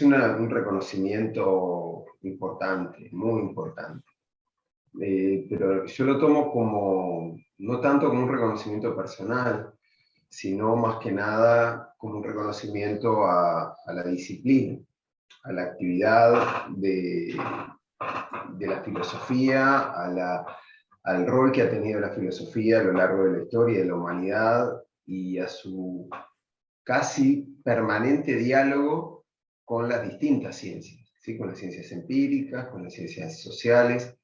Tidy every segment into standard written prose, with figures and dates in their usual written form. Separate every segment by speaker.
Speaker 1: un reconocimiento importante, muy importante. Pero yo lo tomo como, no tanto como un reconocimiento personal, sino más que nada como un reconocimiento a la disciplina, a la actividad de la filosofía, al rol que ha tenido la filosofía a lo largo de la historia de la humanidad y a su casi permanente diálogo con las distintas ciencias, ¿sí? Con las ciencias empíricas, con las ciencias sociales,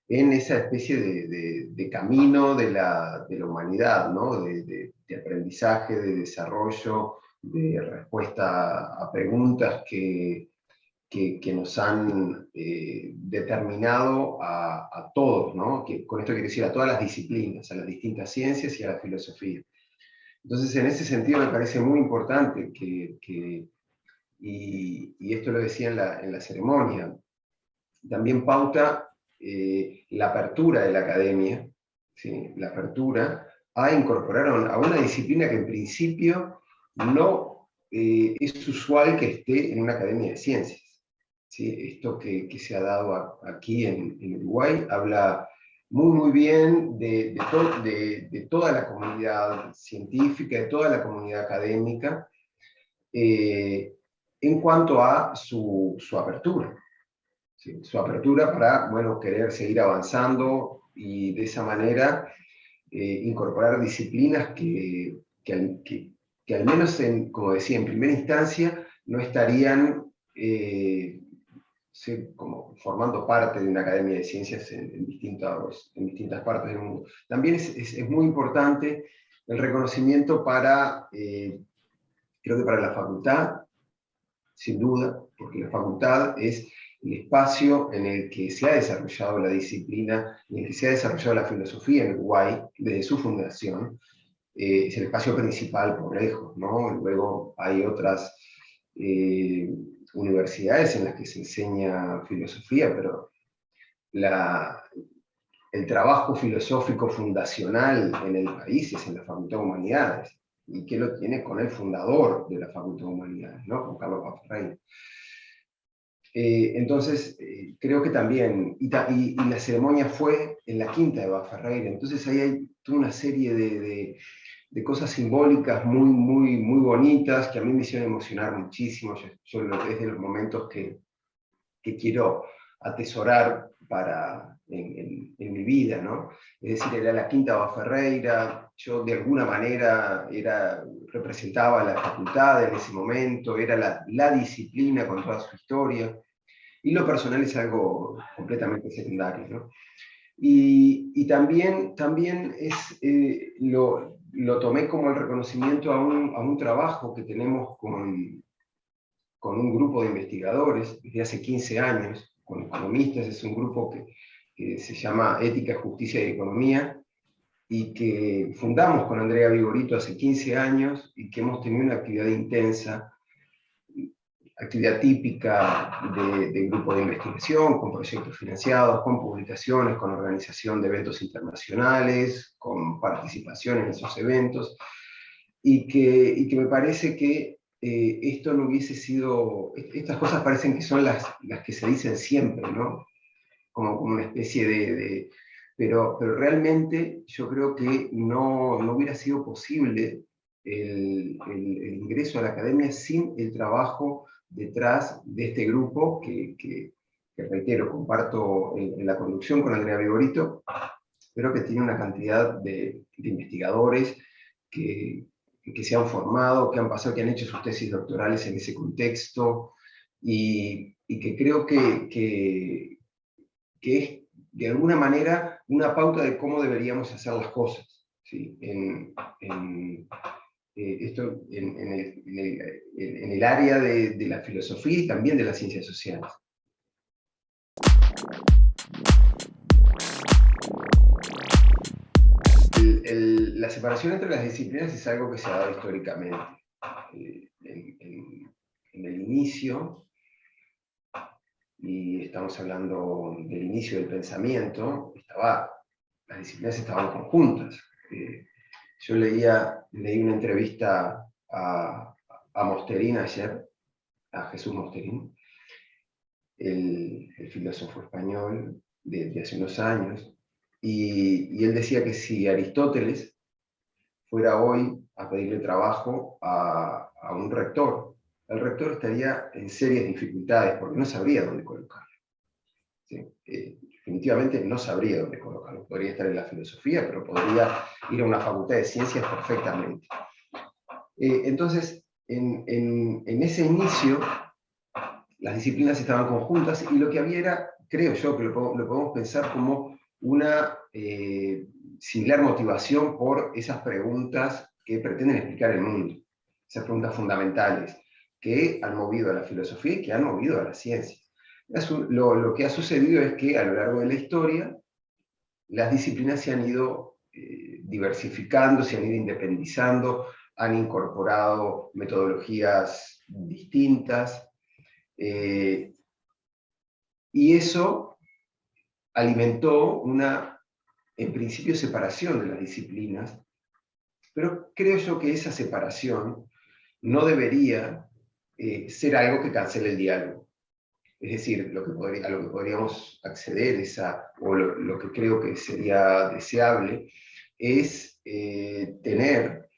Speaker 1: en esa especie de camino de la humanidad, ¿no? De aprendizaje, de desarrollo, de respuesta a preguntas que nos han determinado a todos, ¿no? Con esto quiere decir a todas las disciplinas, a las distintas ciencias y a la filosofía. Entonces, en ese sentido me parece muy importante y esto lo decía en la ceremonia, también pauta la apertura de la academia, ¿sí? La apertura a incorporar a una disciplina que en principio no es usual que esté en una academia de ciencias. ¿Sí? Esto que se ha dado aquí en Uruguay habla muy bien de toda la comunidad científica, de toda la comunidad académica, en cuanto a su apertura. ¿Sí? Su apertura para, bueno, querer seguir avanzando y de esa manera incorporar disciplinas que al menos, como decía, en primera instancia, no estarían sí, como formando parte de una academia de ciencias en distintas partes del mundo. También es muy importante el reconocimiento para, creo que para la facultad, sin duda, porque la facultad es el espacio en el que se ha desarrollado la disciplina, en el que se ha desarrollado la filosofía en Uruguay desde su fundación. Es el espacio principal por lejos, ¿no? Luego hay otras universidades en las que se enseña filosofía, pero el trabajo filosófico fundacional en el país es en la Facultad de Humanidades, y que lo tiene con el fundador de la Facultad de Humanidades, ¿no? Con Carlos Baffarrey. Entonces, creo que también, y la ceremonia fue en la quinta de Baffarrey, entonces ahí hay toda una serie de cosas simbólicas muy bonitas que a mí me hicieron emocionar muchísimo. Yo es de los momentos que quiero atesorar en mi vida, ¿no? Es decir, era la quinta Baffarreira, yo de alguna manera representaba la facultad en ese momento, era la disciplina con toda su historia, y lo personal es algo completamente secundario, ¿no? Y también lo tomé como el reconocimiento a un trabajo que tenemos con un grupo de investigadores desde hace 15 años, con economistas. Es un grupo que se llama Ética, Justicia y Economía, y que fundamos con Andrea Vigorito hace 15 años, y que hemos tenido una actividad intensa, actividad típica de grupo de investigación, con proyectos financiados, con publicaciones, con organización de eventos internacionales, con participación en esos eventos, y que me parece que esto no hubiese sido, estas cosas parecen que son las que se dicen siempre, ¿no? Como una especie pero realmente yo creo que no hubiera sido posible el ingreso a la academia sin el trabajo detrás de este grupo que reitero, comparto en la conducción con Andrea Vigorito, pero que tiene una cantidad de investigadores que se han formado, que han pasado, que han hecho sus tesis doctorales en ese contexto, y que creo que es de alguna manera una pauta de cómo deberíamos hacer las cosas, ¿sí? Esto en el área de la filosofía y también de las ciencias sociales. La separación entre las disciplinas es algo que se ha dado históricamente. En el inicio, y estamos hablando del inicio del pensamiento, las disciplinas estaban conjuntas. Yo leí una entrevista a Mosterin ayer, a Jesús Mosterín, el filósofo español de hace unos años, y él decía que si Aristóteles fuera hoy a pedirle trabajo a un rector, el rector estaría en serias dificultades porque no sabría dónde colocarlo. ¿Sí? Definitivamente no sabría dónde colocarlo. Podría estar en la filosofía, pero podría ir a una facultad de ciencias perfectamente. Entonces, en ese inicio, las disciplinas estaban conjuntas y lo que había era, creo yo, que lo podemos pensar como una similar motivación por esas preguntas que pretenden explicar el mundo, esas preguntas fundamentales que han movido a la filosofía y que han movido a la ciencia. Lo que ha sucedido es que a lo largo de la historia las disciplinas se han ido diversificando, se han ido independizando, han incorporado metodologías distintas, y eso alimentó una, en principio, separación de las disciplinas, pero creo yo que esa separación no debería ser algo que cancele el diálogo. Es decir, a lo que podríamos acceder o lo que creo que sería deseable es tener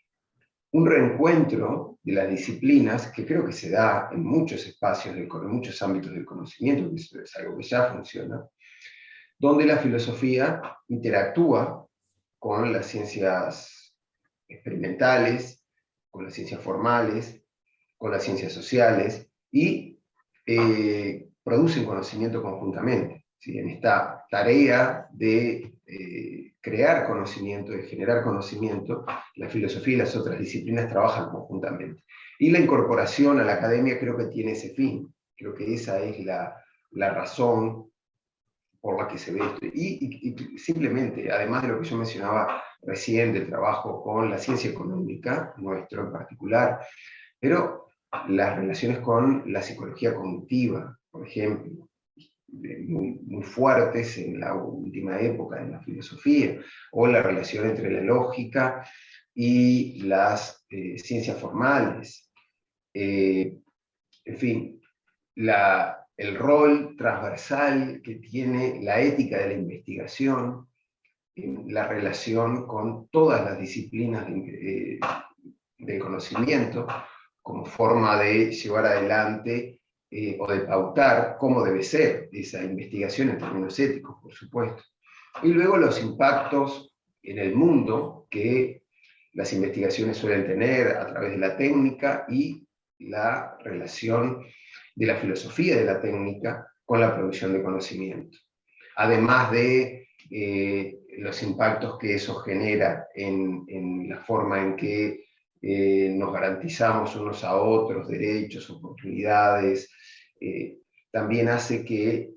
Speaker 1: un reencuentro de las disciplinas, que creo que se da en muchos espacios, en muchos ámbitos del conocimiento, que es algo que ya funciona, donde la filosofía interactúa con las ciencias experimentales, con las ciencias formales, con las ciencias sociales, y producen conocimiento conjuntamente. ¿Sí? En esta tarea de crear conocimiento, de generar conocimiento, la filosofía y las otras disciplinas trabajan conjuntamente. Y la incorporación a la academia creo que tiene ese fin. Creo que esa es la razón por la que se ve esto. Y simplemente, además de lo que yo mencionaba recién, del trabajo con la ciencia económica, nuestro en particular, pero las relaciones con la psicología cognitiva, por ejemplo, muy, muy fuertes en la última época en la filosofía, o la relación entre la lógica y las ciencias formales. En fin, el rol transversal que tiene la ética de la investigación en la relación con todas las disciplinas del conocimiento, como forma de llevar adelante o de pautar cómo debe ser esa investigación en términos éticos, por supuesto. Y luego los impactos en el mundo que las investigaciones suelen tener a través de la técnica y la relación de la filosofía de la técnica con la producción de conocimiento. Además de los impactos que eso genera en la forma en que nos garantizamos unos a otros derechos, oportunidades, también hace que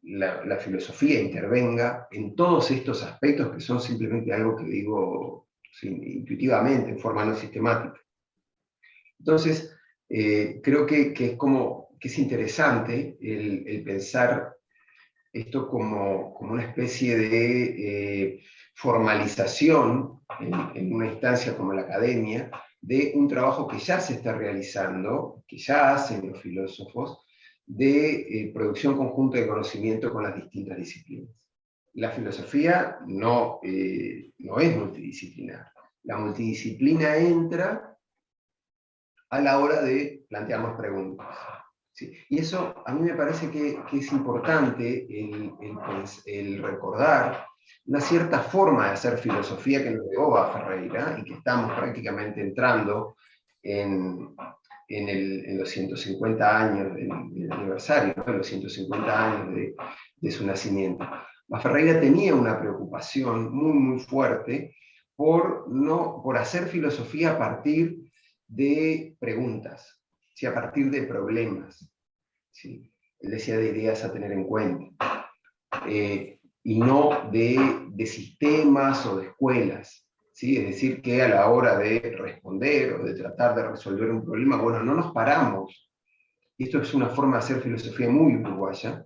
Speaker 1: la filosofía intervenga en todos estos aspectos que son simplemente algo que digo intuitivamente, en forma no sistemática. Entonces, creo que es interesante el pensar esto como una especie de formalización en una instancia como la academia de un trabajo que ya se está realizando, que ya hacen los filósofos, de producción conjunta de conocimiento con las distintas disciplinas. La filosofía no es multidisciplinar. La multidisciplina entra a la hora de plantearnos preguntas. Sí. Y eso a mí me parece que es importante el recordar una cierta forma de hacer filosofía que nos llevó a Ferreira y que estamos prácticamente entrando en los 150 años del aniversario, ¿no? En los 150 años de su nacimiento. Ferreira tenía una preocupación muy, muy fuerte por hacer filosofía a partir de preguntas, ¿sí? A partir de problemas. ¿Sí? Él decía de ideas a tener en cuenta, y no de sistemas o de escuelas. ¿Sí? Es decir, que a la hora de responder o de tratar de resolver un problema, bueno, no nos paramos. Y esto es una forma de hacer filosofía muy uruguaya,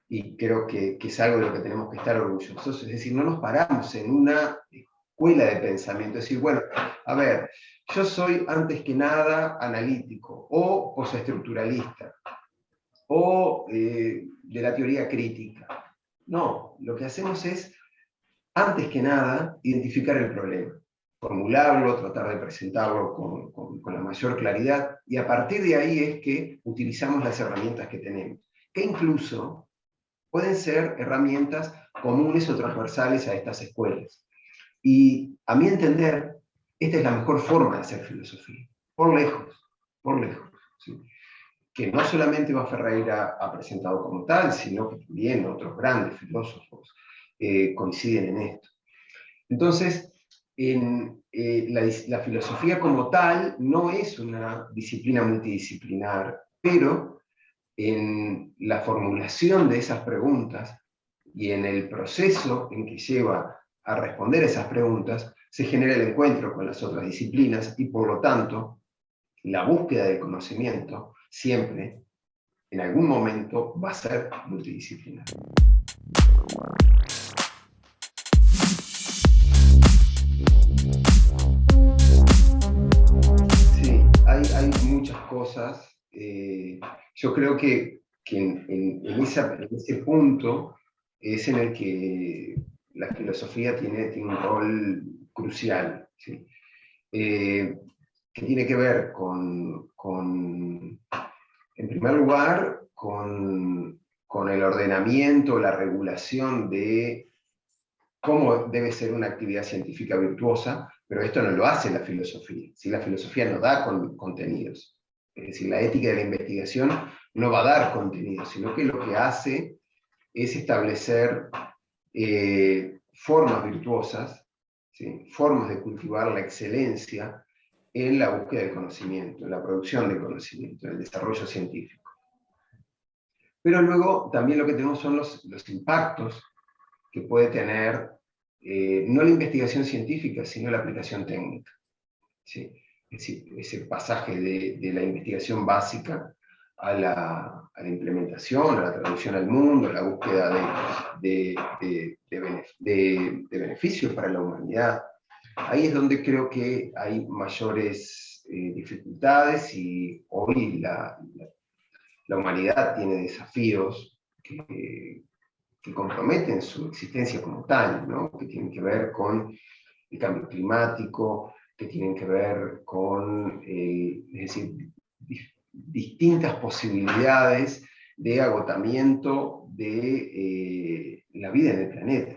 Speaker 1: y creo que es algo de lo que tenemos que estar orgullosos. Es decir, no nos paramos en una escuela de pensamiento. Es decir, bueno, a ver, yo soy antes que nada analítico, o postestructuralista, o de la teoría crítica. No, lo que hacemos es, antes que nada, identificar el problema, formularlo, tratar de presentarlo con la mayor claridad, y a partir de ahí es que utilizamos las herramientas que tenemos, que incluso pueden ser herramientas comunes o transversales a estas escuelas. Y a mi entender, esta es la mejor forma de hacer filosofía, por lejos, ¿sí? Que no solamente Eva Ferreira ha presentado como tal, sino que también otros grandes filósofos coinciden en esto. Entonces, la filosofía como tal no es una disciplina multidisciplinar, pero en la formulación de esas preguntas y en el proceso en que lleva a responder esas preguntas, se genera el encuentro con las otras disciplinas y por lo tanto, la búsqueda del conocimiento siempre, en algún momento, va a ser multidisciplinar. Sí, hay muchas cosas. Yo creo que en ese punto es en el que la filosofía tiene un rol crucial, ¿sí? Que tiene que ver en primer lugar, con el ordenamiento, la regulación de cómo debe ser una actividad científica virtuosa, pero esto no lo hace la filosofía. ¿Sí? La filosofía no da contenidos. Es decir, la ética de la investigación no va a dar contenidos, sino que lo que hace es establecer formas virtuosas, ¿sí? Formas de cultivar la excelencia en la búsqueda del conocimiento, en la producción del conocimiento, en el desarrollo científico. Pero luego también lo que tenemos son los impactos que puede tener no la investigación científica, sino la aplicación técnica. ¿Sí? Es decir, ese pasaje de la investigación básica a la implementación, a la traducción al mundo, a la búsqueda de beneficios para la humanidad. Ahí es donde creo que hay mayores dificultades y hoy la humanidad tiene desafíos que comprometen su existencia como tal, ¿no? Que tienen que ver con el cambio climático, que tienen que ver con es decir, distintas posibilidades de agotamiento de la vida en el planeta.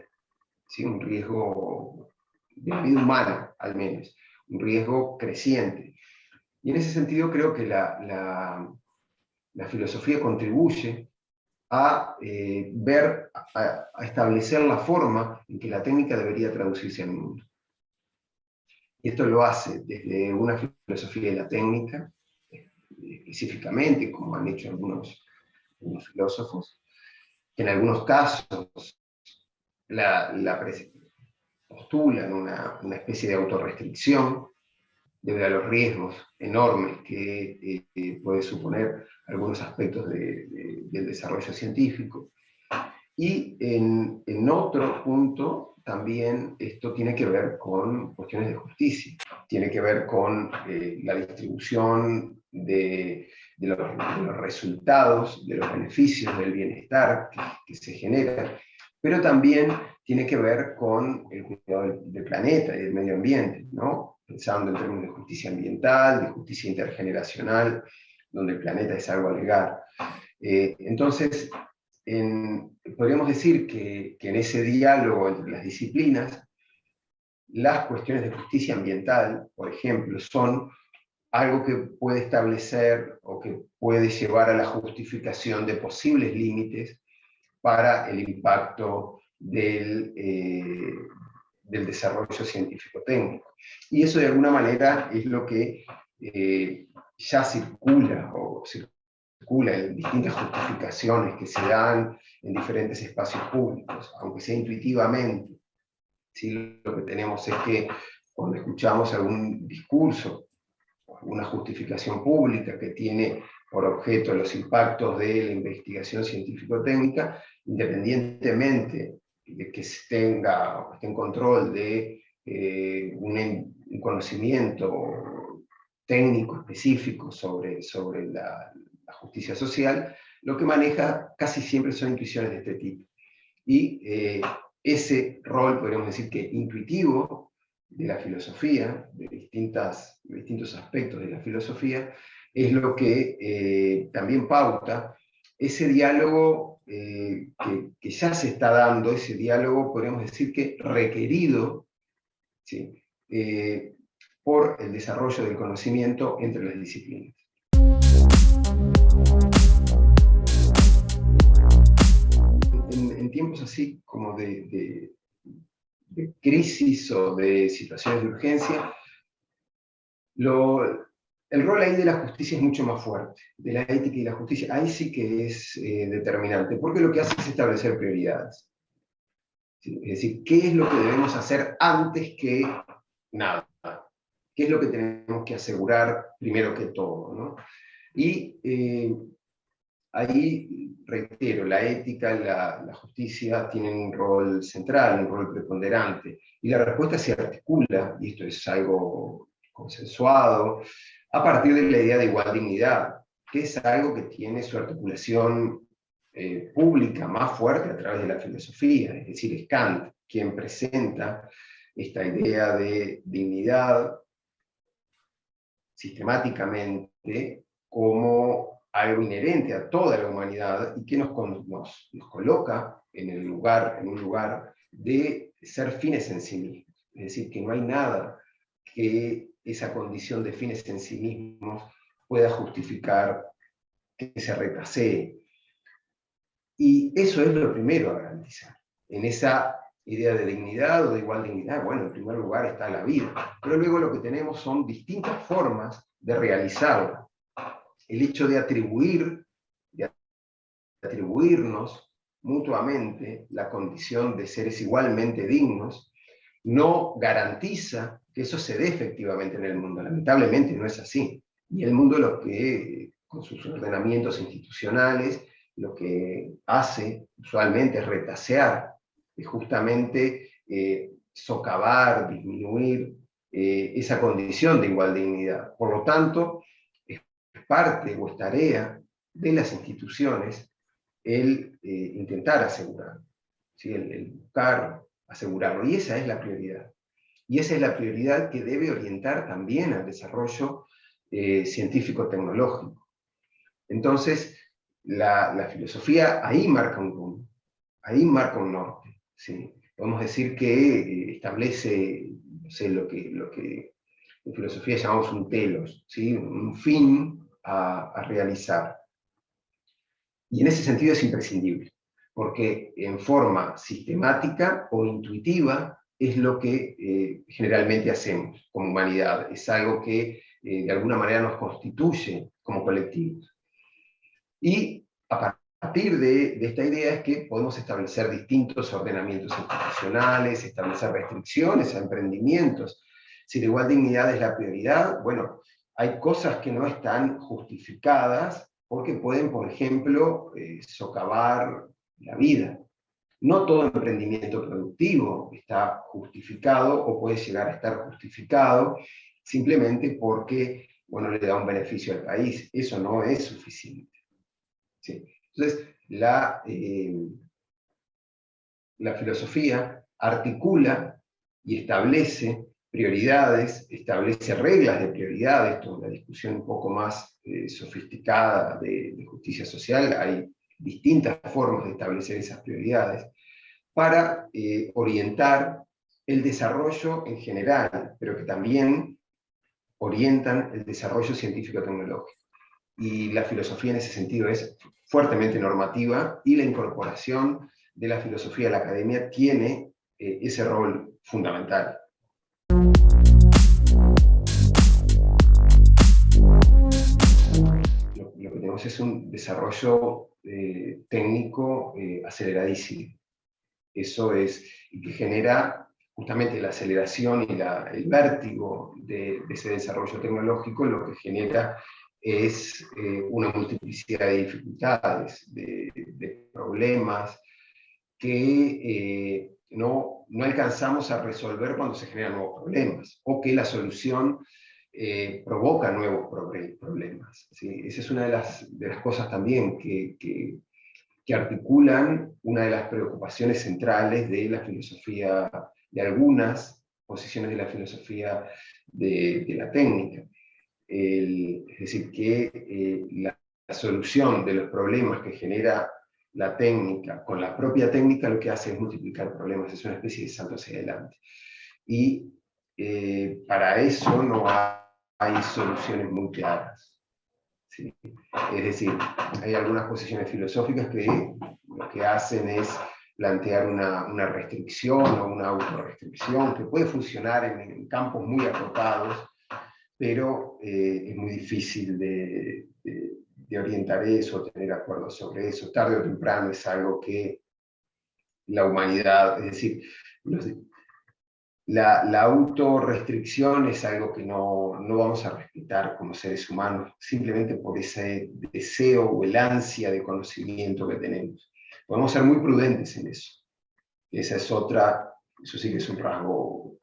Speaker 1: ¿Sí? Un riesgo de la vida humana, al menos, un riesgo creciente. Y en ese sentido creo que la filosofía contribuye a a establecer la forma en que la técnica debería traducirse al mundo. Y esto lo hace desde una filosofía de la técnica, específicamente, como han hecho algunos filósofos, que en algunos casos postulan una especie de autorrestricción debido a los riesgos enormes que puede suponer algunos aspectos del desarrollo científico. Y en otro punto, también esto tiene que ver con cuestiones de justicia, tiene que ver con la distribución de los resultados, de los beneficios, del bienestar que se genera, pero también tiene que ver con el cuidado del planeta y del medio ambiente, ¿no? Pensando en términos de justicia ambiental, de justicia intergeneracional, donde el planeta es algo a legar. Entonces, podríamos decir que en ese diálogo entre las disciplinas, las cuestiones de justicia ambiental, por ejemplo, son algo que puede establecer o que puede llevar a la justificación de posibles límites para el impacto del desarrollo científico-técnico. Y eso de alguna manera es lo que ya circula en distintas justificaciones que se dan en diferentes espacios públicos, aunque sea intuitivamente. ¿Sí? Lo que tenemos es que cuando escuchamos algún discurso o alguna justificación pública que tiene por objeto los impactos de la investigación científico-técnica, independientemente de que esté en control de un conocimiento técnico específico sobre la justicia social, lo que maneja casi siempre son intuiciones de este tipo. Y ese rol, podríamos decir que intuitivo, de la filosofía, de distintos aspectos de la filosofía, es lo que también pauta ese diálogo que ya se está dando, ese diálogo, podríamos decir que requerido, ¿sí? Por el desarrollo del conocimiento entre las disciplinas. En tiempos así como de crisis o de situaciones de urgencia, el rol ahí de la justicia es mucho más fuerte, de la ética y la justicia. Ahí sí que es determinante, porque lo que hace es establecer prioridades. ¿Sí? Es decir, ¿qué es lo que debemos hacer antes que nada? ¿Qué es lo que tenemos que asegurar primero que todo, ¿no? Y ahí, reitero, la ética, la justicia tienen un rol central, un rol preponderante, y la respuesta se articula, y esto es algo consensuado, a partir de la idea de igual dignidad, que es algo que tiene su articulación pública más fuerte a través de la filosofía, es decir, es Kant quien presenta esta idea de dignidad sistemáticamente como algo inherente a toda la humanidad y que nos coloca en un lugar de ser fines en sí mismos. Es decir, que no hay nada que esa condición de fines en sí mismos pueda justificar que se retrasee. Y eso es lo primero a garantizar. En esa idea de dignidad o de igual dignidad, bueno, en primer lugar está la vida, pero luego lo que tenemos son distintas formas de realizarla. El hecho de atribuirnos mutuamente la condición de seres igualmente dignos, no garantiza que eso se dé efectivamente en el mundo. Lamentablemente no es así. Y el mundo lo que, con sus ordenamientos institucionales, lo que hace usualmente es retasear, es justamente socavar, disminuir esa condición de igual dignidad. Por lo tanto, es parte o es tarea de las instituciones el intentar asegurarlo, ¿sí? El buscar asegurarlo. Y esa es la prioridad. Y esa es la prioridad que debe orientar también al desarrollo científico-tecnológico. Entonces, la filosofía ahí marca un rumbo, ahí marca un norte. ¿Sí? Podemos decir que establece, no sé, lo que en filosofía llamamos un telos, ¿sí? Un fin a realizar. Y en ese sentido es imprescindible, porque en forma sistemática o intuitiva es lo que generalmente hacemos como humanidad. Es algo que de alguna manera nos constituye como colectivos. Y a partir de esta idea es que podemos establecer distintos ordenamientos institucionales, establecer restricciones a emprendimientos. Si la igual dignidad es la prioridad, bueno, hay cosas que no están justificadas porque pueden, por ejemplo, socavar la vida. No todo emprendimiento productivo está justificado o puede llegar a estar justificado simplemente porque, bueno, le da un beneficio al país. Eso no es suficiente. ¿Sí? Entonces, la filosofía articula y establece prioridades, establece reglas de prioridades. Esto es una discusión un poco más sofisticada de justicia social. Hay distintas formas de establecer esas prioridades para orientar el desarrollo en general, pero que también orientan el desarrollo científico-tecnológico. Y la filosofía en ese sentido es fuertemente normativa y la incorporación de la filosofía a la academia tiene ese rol fundamental. Lo que tenemos es un desarrollo técnico aceleradísimo. Eso es, y que genera justamente la aceleración y el vértigo de ese desarrollo tecnológico, lo que genera es una multiplicidad de dificultades, de problemas que no alcanzamos a resolver cuando se generan nuevos problemas, o que la solución provoca nuevos problemas. ¿Sí? Esa es una de las cosas también que articulan una de las preocupaciones centrales de la filosofía, de algunas posiciones de la filosofía de la técnica. Es decir, que la solución de los problemas que genera la técnica, con la propia técnica lo que hace es multiplicar problemas, es una especie de salto hacia adelante. Y para eso no hay soluciones muy claras. ¿Sí? Es decir, hay algunas posiciones filosóficas que lo que hacen es plantear una restricción o una autorrestricción que puede funcionar en campos muy acotados, pero es muy difícil de orientar eso, tener acuerdos sobre eso. Tarde o temprano es algo que la humanidad, es decir, la autorrestricción es algo que no vamos a respetar como seres humanos, simplemente por ese deseo o el ansia de conocimiento que tenemos. Podemos ser muy prudentes en eso. Esa es otra, eso sí que es un rasgo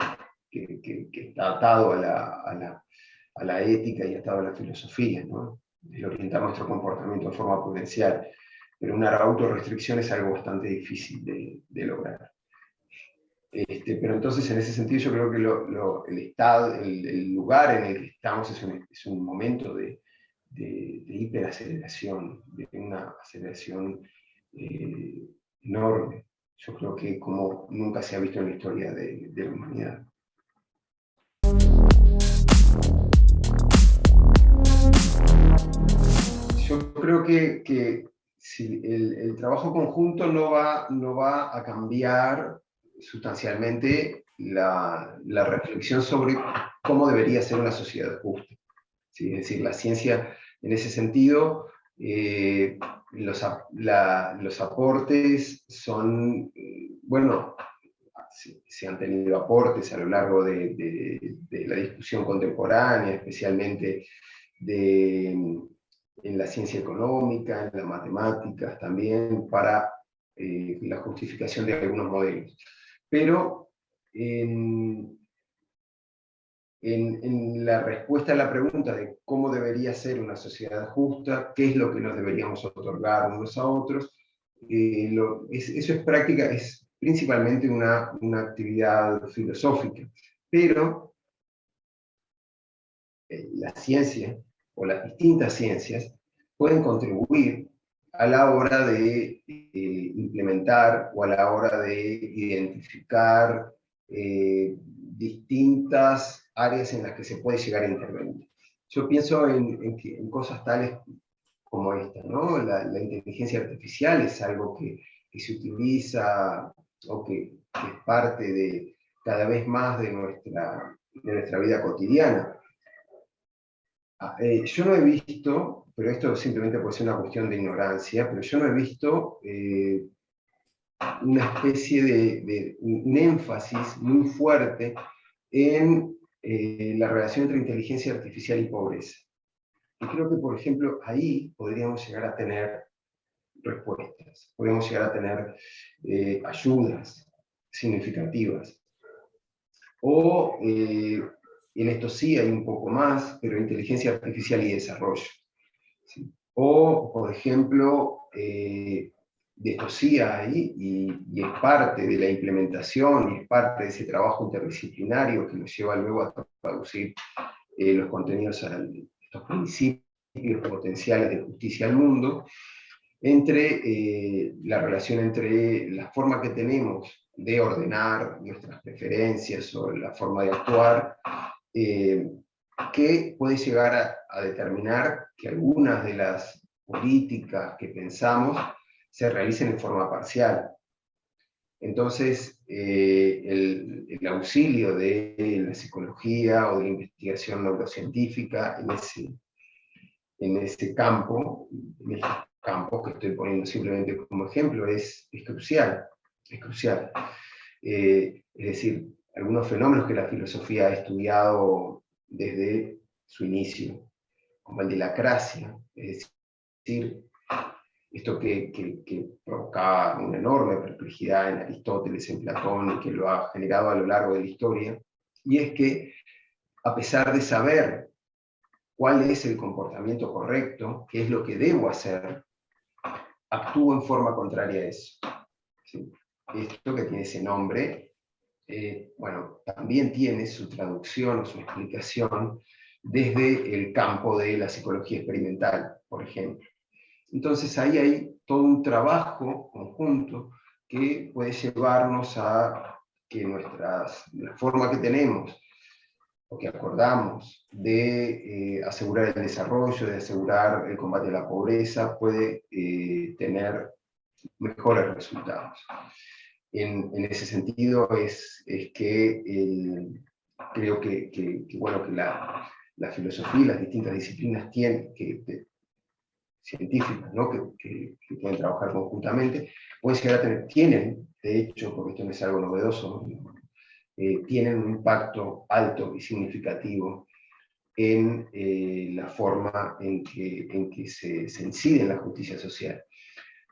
Speaker 1: que está atado a la ética y atado a la filosofía, ¿no? El orientar nuestro comportamiento de forma prudencial. Pero una autorrestricción es algo bastante difícil de lograr. Pero entonces, en ese sentido, yo creo que el estado, el lugar en el que estamos es un momento de hiperaceleración, de una aceleración enorme. Yo creo que como nunca se ha visto en la historia de la humanidad. Yo creo que si el trabajo conjunto no va a cambiar sustancialmente la reflexión sobre cómo debería ser una sociedad justa. ¿Sí? Es decir, la ciencia, en ese sentido, los aportes son, bueno, se han tenido aportes a lo largo de la discusión contemporánea, especialmente en la ciencia económica, en las matemáticas también, para la justificación de algunos modelos. Pero en la respuesta a la pregunta de cómo debería ser una sociedad justa, qué es lo que nos deberíamos otorgar unos a otros, eso es práctica, es principalmente una actividad filosófica. Pero la ciencia o las distintas ciencias pueden contribuir a la hora de implementar o a la hora de identificar distintas áreas en las que se puede llegar a intervenir. Yo pienso en cosas tales como esta, ¿no? La inteligencia artificial es algo que se utiliza o que es parte de cada vez más de nuestra vida cotidiana. Yo no he visto, pero esto simplemente puede ser una cuestión de ignorancia, pero yo no he visto una especie de un énfasis muy fuerte en la relación entre inteligencia artificial y pobreza. Y creo que, por ejemplo, ahí podríamos llegar a tener respuestas, podríamos llegar a tener ayudas significativas. O en esto sí hay un poco más, pero inteligencia artificial y desarrollo. ¿Sí? O, por ejemplo, de esto sí hay, y es parte de la implementación, y es parte de ese trabajo interdisciplinario que nos lleva luego a traducir los contenidos a estos principios potenciales de justicia al mundo, entre la relación entre la forma que tenemos de ordenar nuestras preferencias o la forma de actuar, que puede llegar a determinar que algunas de las políticas que pensamos se realicen en forma parcial. Entonces, el auxilio de la psicología o de la investigación neurocientífica en ese campo, en estos campos que estoy poniendo simplemente como ejemplo, es crucial. Es crucial. Es decir, algunos fenómenos que la filosofía ha estudiado desde su inicio, como el de la acrasia, es decir, esto que provocaba una enorme perplejidad en Aristóteles, en Platón, y que lo ha generado a lo largo de la historia, y es que, a pesar de saber cuál es el comportamiento correcto, qué es lo que debo hacer, actúo en forma contraria a eso. ¿Sí? Esto que tiene ese nombre, bueno, también tiene su traducción o su explicación desde el campo de la psicología experimental, por ejemplo. Entonces ahí hay todo un trabajo conjunto que puede llevarnos a que la forma que tenemos o que acordamos de asegurar el desarrollo, de asegurar el combate a la pobreza, puede tener mejores resultados. En ese sentido es que creo bueno, que la filosofía y las distintas disciplinas científicas, ¿no? que pueden trabajar conjuntamente, pueden llegar a tienen, de hecho, porque esto no es algo novedoso, ¿no? Tienen un impacto alto y significativo en la forma en que se incide en la justicia social.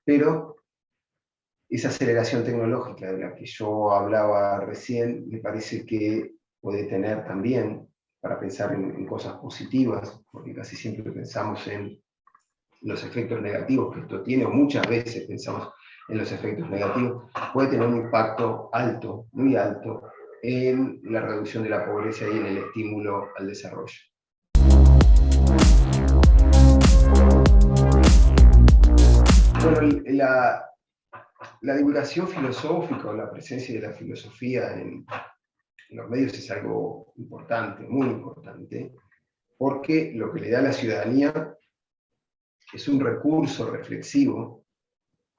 Speaker 1: Pero esa aceleración tecnológica de la que yo hablaba recién, me parece que puede tener también, para pensar en cosas positivas, porque casi siempre pensamos en los efectos negativos que esto tiene, o muchas veces pensamos en los efectos negativos, puede tener un impacto alto, muy alto, en la reducción de la pobreza y en el estímulo al desarrollo. Bueno, la divulgación filosófica o la presencia de la filosofía en los medios es algo importante, muy importante, porque lo que le da a la ciudadanía es un recurso reflexivo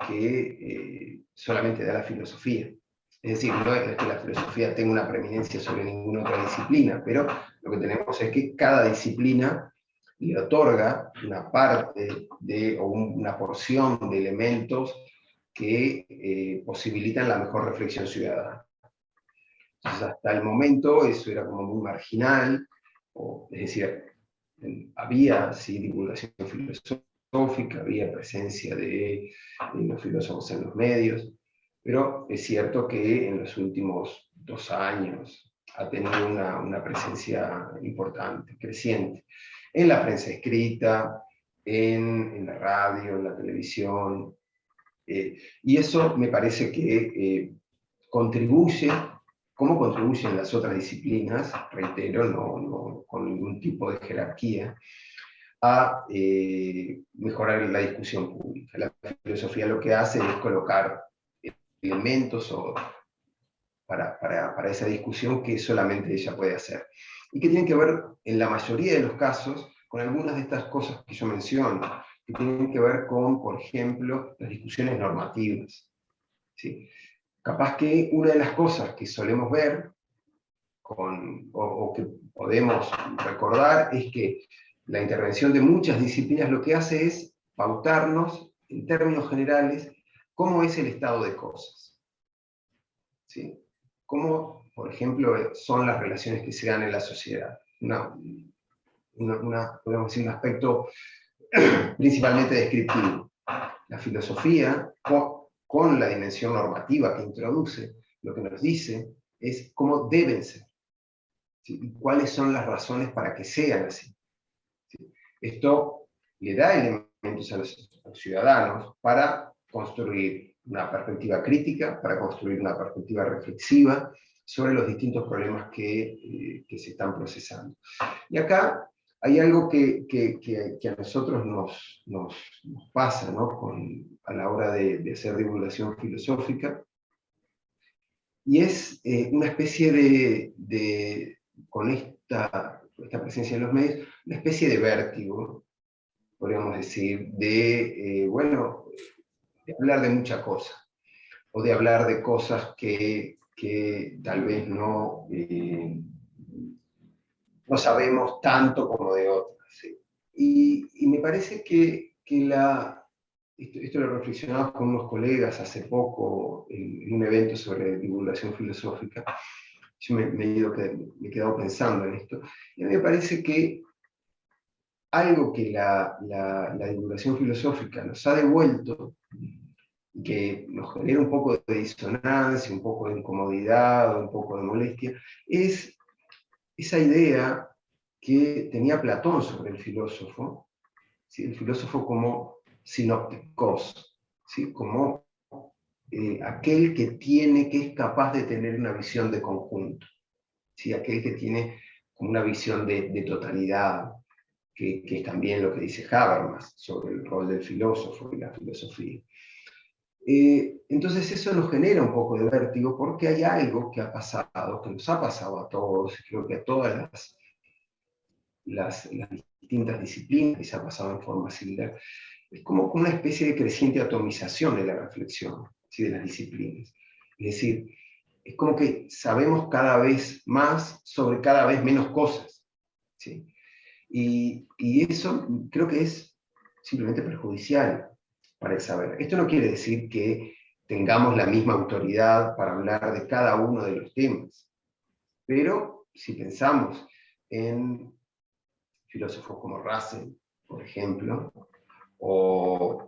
Speaker 1: que solamente da la filosofía. Es decir, no es que la filosofía tenga una preeminencia sobre ninguna otra disciplina, pero lo que tenemos es que cada disciplina le otorga una parte o una porción de elementos que posibilitan la mejor reflexión ciudadana. Entonces, hasta el momento eso era como muy marginal, es decir, había sí divulgación filosófica, había presencia de los filósofos en los medios, pero es cierto que en los últimos 2 años ha tenido una presencia importante, creciente, en la prensa escrita, en la radio, en la televisión, y eso me parece que contribuye, como contribuyen las otras disciplinas, reitero, no con ningún tipo de jerarquía, a mejorar la discusión pública. La filosofía lo que hace es colocar elementos para esa discusión que solamente ella puede hacer. Y que tienen que ver, en la mayoría de los casos, con algunas de estas cosas que yo menciono, que tienen que ver con, por ejemplo, las discusiones normativas. ¿Sí? Capaz que una de las cosas que solemos ver, o que podemos recordar, es que la intervención de muchas disciplinas lo que hace es pautarnos, en términos generales, cómo es el estado de cosas. ¿Sí? Cómo, por ejemplo, son las relaciones que se dan en la sociedad. Podemos decir, un aspecto principalmente descriptivo. La filosofía, con la dimensión normativa que introduce, lo que nos dice es cómo deben ser, ¿sí? Y cuáles son las razones para que sean así. ¿Sí? Esto le da elementos a los ciudadanos para construir una perspectiva crítica, para construir una perspectiva reflexiva sobre los distintos problemas que se están procesando. Y acá hay algo que a nosotros nos pasa, ¿no? A la hora de hacer divulgación filosófica, y es una especie con esta presencia en los medios, una especie de vértigo, podríamos decir, bueno, de hablar de muchas cosas, o de hablar de cosas que tal vez no sabemos tanto como de otras. ¿Sí? Y me parece que esto lo reflexionaba con unos colegas hace poco en un evento sobre divulgación filosófica. Yo me he quedado pensando en esto, y a mí me parece que algo que la divulgación filosófica nos ha devuelto, que nos genera un poco de disonancia, un poco de incomodidad, un poco de molestia, es esa idea que tenía Platón sobre el filósofo, ¿sí? El filósofo como sinópticos, ¿sí? Como aquel que es capaz de tener una visión de conjunto, ¿sí? Aquel que tiene como una visión de totalidad, que es también lo que dice Habermas sobre el rol del filósofo y la filosofía. Entonces eso nos genera un poco de vértigo porque hay algo que ha pasado, que nos ha pasado a todos, creo que a todas las distintas disciplinas, que se ha pasado en forma similar. Es como una especie de creciente atomización de la reflexión, ¿sí? De las disciplinas. Es decir, es como que sabemos cada vez más sobre cada vez menos cosas, ¿sí? Y eso creo que es simplemente perjudicial para el saber. Esto no quiere decir que tengamos la misma autoridad para hablar de cada uno de los temas, pero si pensamos en filósofos como Russell, por ejemplo, o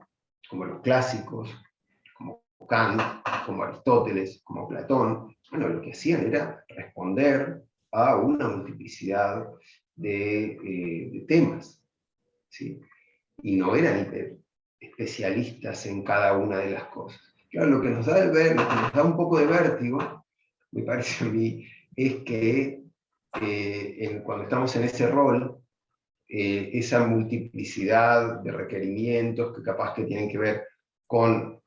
Speaker 1: como los clásicos, como Kant, como Aristóteles, como Platón, bueno, lo que hacían era responder a una multiplicidad de temas, ¿sí? Y no eran especialistas en cada una de las cosas. Claro, lo que nos da lo que nos da un poco de vértigo, me parece a mí, es que cuando estamos en ese rol, esa multiplicidad de requerimientos que capaz que tienen que ver con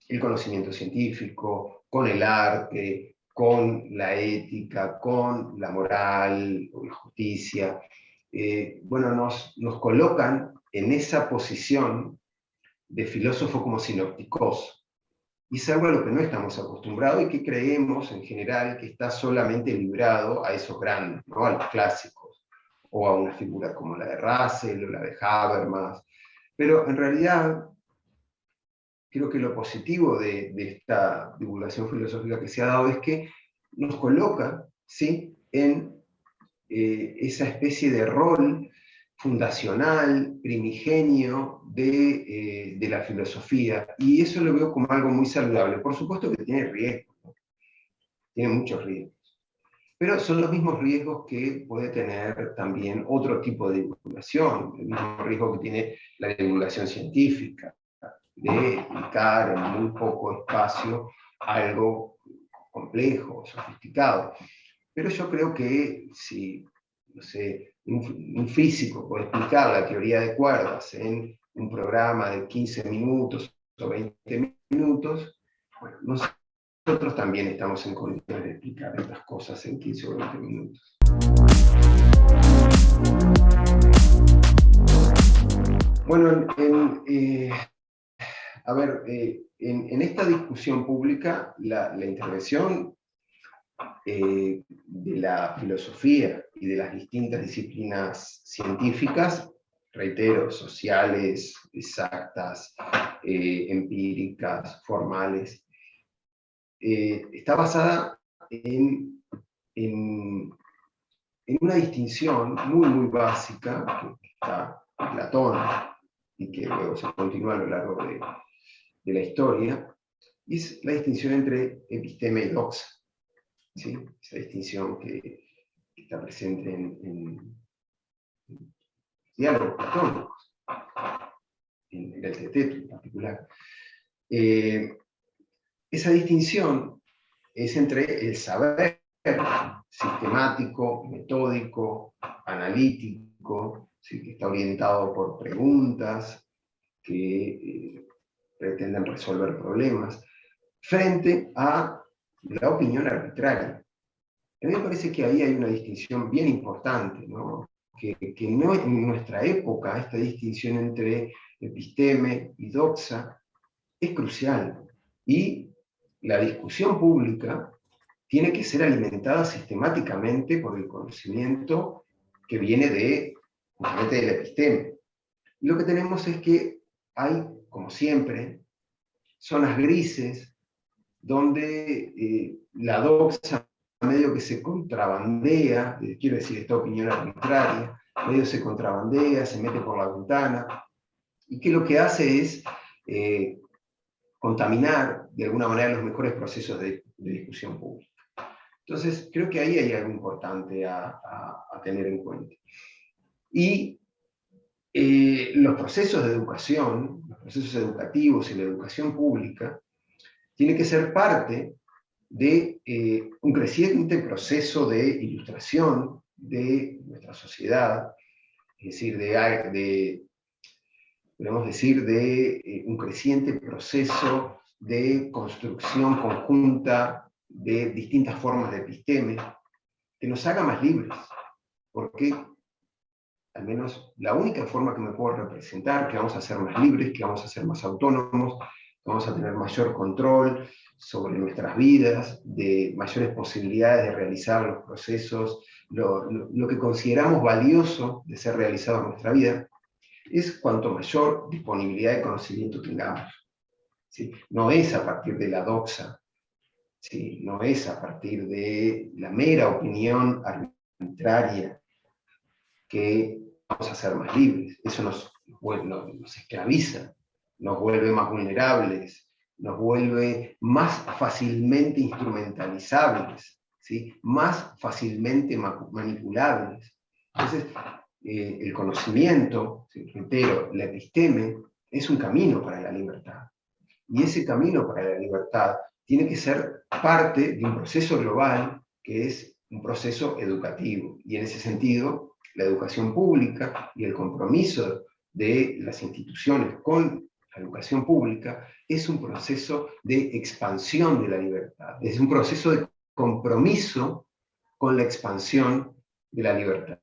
Speaker 1: el conocimiento científico, con el arte, con la ética, con la moral o la justicia, bueno, nos colocan en esa posición de filósofo como sinópticos. Y es algo a lo que no estamos acostumbrados y que creemos en general que está solamente librado a esos grandes, ¿no? A los clásicos, o a una figura como la de Russell o la de Habermas. Pero en realidad, creo que lo positivo de esta divulgación filosófica que se ha dado es que nos coloca, ¿sí?, en esa especie de rol fundacional, primigenio de la filosofía, y eso lo veo como algo muy saludable. Por supuesto que tiene riesgos, ¿no? Tiene muchos riesgos, pero son los mismos riesgos que puede tener también otro tipo de divulgación, el mismo riesgo que tiene la divulgación científica, de explicar en muy poco espacio algo complejo, sofisticado. Pero yo creo que si, no sé, un físico puede explicar la teoría de cuerdas en un programa de 15 minutos o 20 minutos, bueno, nosotros también estamos en condiciones de explicar estas cosas en 15 o 20 minutos. Bueno, a ver, en esta discusión pública, la intervención de la filosofía y de las distintas disciplinas científicas, reitero, sociales, exactas, empíricas, formales, está basada en una distinción muy, muy básica que está en Platón y que luego se continúa a lo largo de la historia, y es la distinción entre episteme y doxa. ¿Sí? Esa distinción que está presente en diálogos platónicos, en el Teteto en particular. Esa distinción es entre el saber sistemático, metódico, analítico, ¿sí? Que está orientado por preguntas que pretenden resolver problemas, frente a la opinión arbitraria. A mí me parece que ahí hay una distinción bien importante, ¿no? Que no, en nuestra época esta distinción entre episteme y doxa es crucial. Y la discusión pública tiene que ser alimentada sistemáticamente por el conocimiento que viene justamente del episteme. Y lo que tenemos es que hay, como siempre, zonas grises donde la doxa medio que se contrabandea, quiero decir, esta opinión arbitraria, medio se contrabandea, se mete por la ventana, y que lo que hace es contaminar de alguna manera los mejores procesos de discusión pública. Entonces, creo que ahí hay algo importante a tener en cuenta. Y los procesos de educación, los procesos educativos y la educación pública, tienen que ser parte de un creciente proceso de ilustración de nuestra sociedad, es decir, podemos decir, de un creciente proceso de construcción conjunta de distintas formas de episteme, que nos haga más libres, porque al menos la única forma que me puedo representar, que vamos a ser más libres, que vamos a ser más autónomos, que vamos a tener mayor control sobre nuestras vidas, de mayores posibilidades de realizar los procesos, lo que consideramos valioso de ser realizado en nuestra vida, es cuanto mayor disponibilidad de conocimiento tengamos. ¿Sí? No es a partir de la doxa, ¿sí? No es a partir de la mera opinión arbitraria que vamos a ser más libres. Eso nos esclaviza, nos vuelve más vulnerables, nos vuelve más fácilmente instrumentalizables, ¿sí? Más fácilmente manipulables. Entonces, el conocimiento, reitero, la episteme, es un camino para la libertad. Y ese camino para la libertad tiene que ser parte de un proceso global que es un proceso educativo. Y en ese sentido, la educación pública y el compromiso de las instituciones con la educación pública es un proceso de expansión de la libertad, es un proceso de compromiso con la expansión de la libertad.